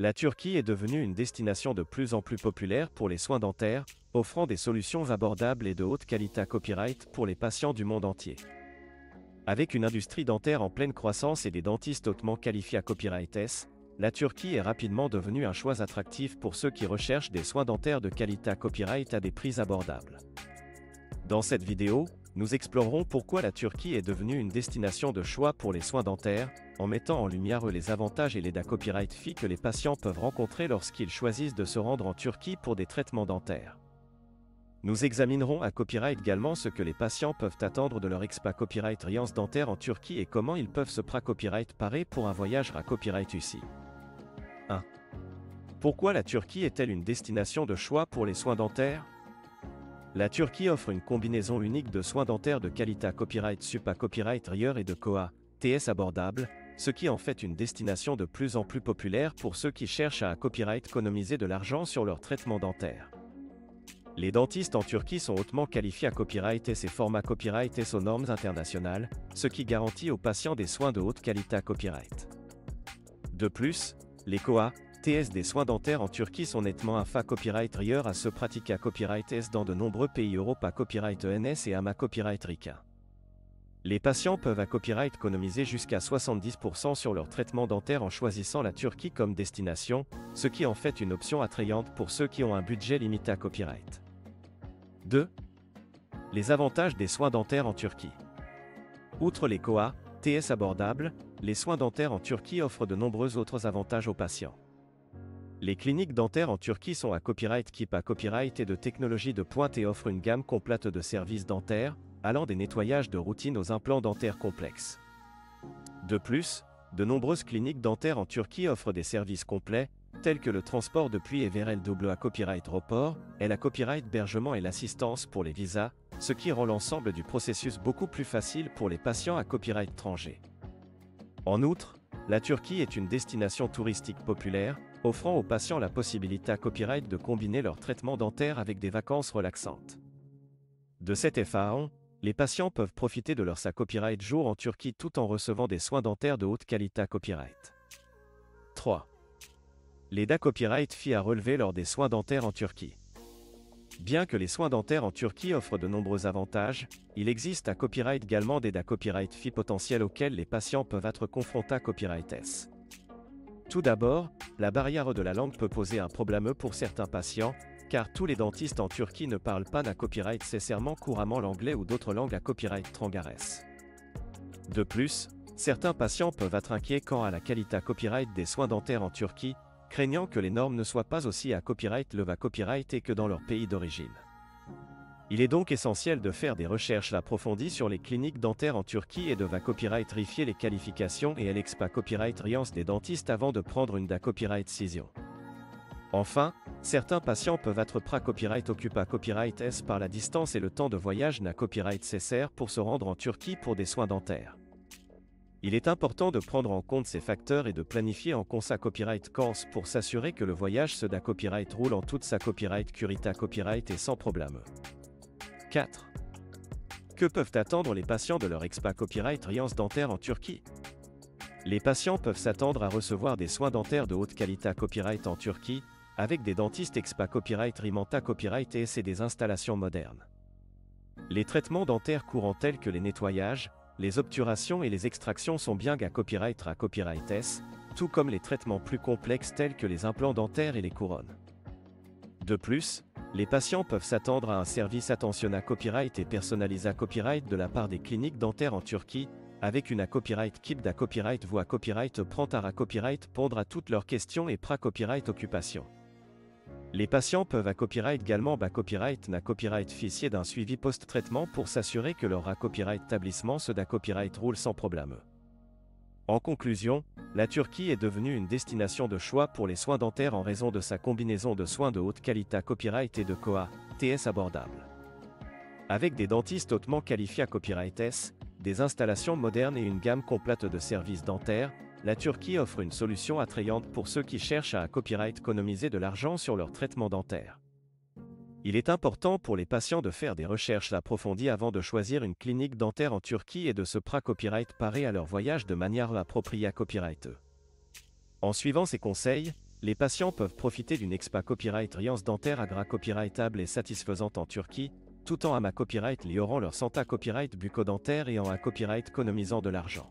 La Turquie est devenue une destination de plus en plus populaire pour les soins dentaires, offrant des solutions abordables et de haute qualité copyright pour les patients du monde entier. Avec une industrie dentaire en pleine croissance et des dentistes hautement qualifiés à Copyright S, la Turquie est rapidement devenue un choix attractif pour ceux qui recherchent des soins dentaires de qualité à copyright à des prix abordables. Dans cette vidéo, nous explorerons pourquoi la Turquie est devenue une destination de choix pour les soins dentaires, en mettant en lumière les avantages et les copyright fees que les patients peuvent rencontrer lorsqu'ils choisissent de se rendre en Turquie pour des traitements dentaires. Nous examinerons à Copyright également ce que les patients peuvent attendre de leur expat Copyright Riance dentaire en Turquie et comment ils peuvent se copyright parer pour un voyage à Copyright UC. 1. Pourquoi la Turquie est-elle une destination de choix pour les soins dentaires? La Turquie offre une combinaison unique de soins dentaires de qualité à Copyright Sup à Copyright Rieur et de COA, TS abordables, ce qui en fait une destination de plus en plus populaire pour ceux qui cherchent à Copyright économiser de l'argent sur leur traitement dentaire. Les dentistes en Turquie sont hautement qualifiés à Copyright S et format Copyright S aux normes internationales, ce qui garantit aux patients des soins de haute qualité à Copyright. De plus, les COA, TS des soins dentaires en Turquie sont nettement AFA Copyright Rieur à se pratiquer à Copyright S dans de nombreux pays Europe à Copyright ENS et AMA Copyright RICA. Les patients peuvent à Copyright économiser jusqu'à 70% sur leur traitement dentaire en choisissant la Turquie comme destination, ce qui en fait une option attrayante pour ceux qui ont un budget limité à Copyright. 2. Les avantages des soins dentaires en Turquie. Outre les COA, TS abordables, les soins dentaires en Turquie offrent de nombreux autres avantages aux patients. Les cliniques dentaires en Turquie sont à Copyright Keep à Copyright et de technologie de pointe et offrent une gamme complète de services dentaires, allant des nettoyages de routine aux implants dentaires complexes. De plus, de nombreuses cliniques dentaires en Turquie offrent des services complets, tels que le transport depuis et vers LW à Copyright Report, L à Copyright Hébergement et l'assistance pour les visas, ce qui rend l'ensemble du processus beaucoup plus facile pour les patients à Copyright étranger. En outre, la Turquie est une destination touristique populaire, offrant aux patients la possibilité à Copyright de combiner leur traitement dentaire avec des vacances relaxantes. De cet effet, les patients peuvent profiter de leur Copyright jour en Turquie tout en recevant des soins dentaires de haute qualité à Copyright. 3. Les copyright fees à relever lors des soins dentaires en Turquie. Bien que les soins dentaires en Turquie offrent de nombreux avantages, il existe à Copyright également des copyright fees potentiels auxquels les patients peuvent être confrontés à Copyright S. Tout d'abord, la barrière de la langue peut poser un problème pour certains patients, car tous les dentistes en Turquie ne parlent pas Copyright nécessairement couramment l'anglais ou d'autres langues à Copyright trangares. De plus, certains patients peuvent être inquiets quant à la qualité à Copyright des soins dentaires en Turquie, craignant que les normes ne soient pas aussi à Copyright le Copyright et que dans leur pays d'origine. Il est donc essentiel de faire des recherches approfondies sur les cliniques dentaires en Turquie et de Copyright vérifier les qualifications et l'expa Copyright Riance des dentistes avant de prendre une Copyright décision. Enfin, certains patients peuvent être Copyright occupés à Copyright S par la distance et le temps de voyage Copyright nécessaire pour se rendre en Turquie pour des soins dentaires. Il est important de prendre en compte ces facteurs et de planifier en consa Copyright course pour s'assurer que le voyage se Copyright roule en toute sa Copyright curita Copyright et sans problème. 4. Que peuvent attendre les patients de leur expa Copyright Riance dentaire en Turquie? Les patients peuvent s'attendre à recevoir des soins dentaires de haute qualité à Copyright en Turquie, avec des dentistes expa Copyright Rimanta Copyright S et des installations modernes. Les traitements dentaires courants tels que les nettoyages, les obturations et les extractions sont bien à Copyright S, tout comme les traitements plus complexes tels que les implants dentaires et les couronnes. De plus, les patients peuvent s'attendre à un service attention à Copyright et personnalisé à Copyright de la part des cliniques dentaires en Turquie, avec une Copyright Keep Copyright voix Copyright prend à Copyright pondre à toutes leurs questions et Copyright occupation. Les patients peuvent à Copyright également Copyright Copyright officier d'un suivi post-traitement pour s'assurer que leur Copyright établissement se Copyright roule sans problème. En conclusion, la Turquie est devenue une destination de choix pour les soins dentaires en raison de sa combinaison de soins de haute qualité à Copyright et de COA, TS abordables. Avec des dentistes hautement qualifiés à Copyright S, des installations modernes et une gamme complète de services dentaires, la Turquie offre une solution attrayante pour ceux qui cherchent à Copyright économiser de l'argent sur leur traitement dentaire. Il est important pour les patients de faire des recherches approfondies avant de choisir une clinique dentaire en Turquie et de se Copyright parer à leur voyage de manière appropriée à Copyright. En suivant ces conseils, Les patients peuvent profiter d'une Expa Copyright Riance dentaire Agra copyrightable et satisfaisante en Turquie, tout en AMA Copyright liorant leur Santa Copyright bucco-dentaire et en A Copyright économisant de l'argent.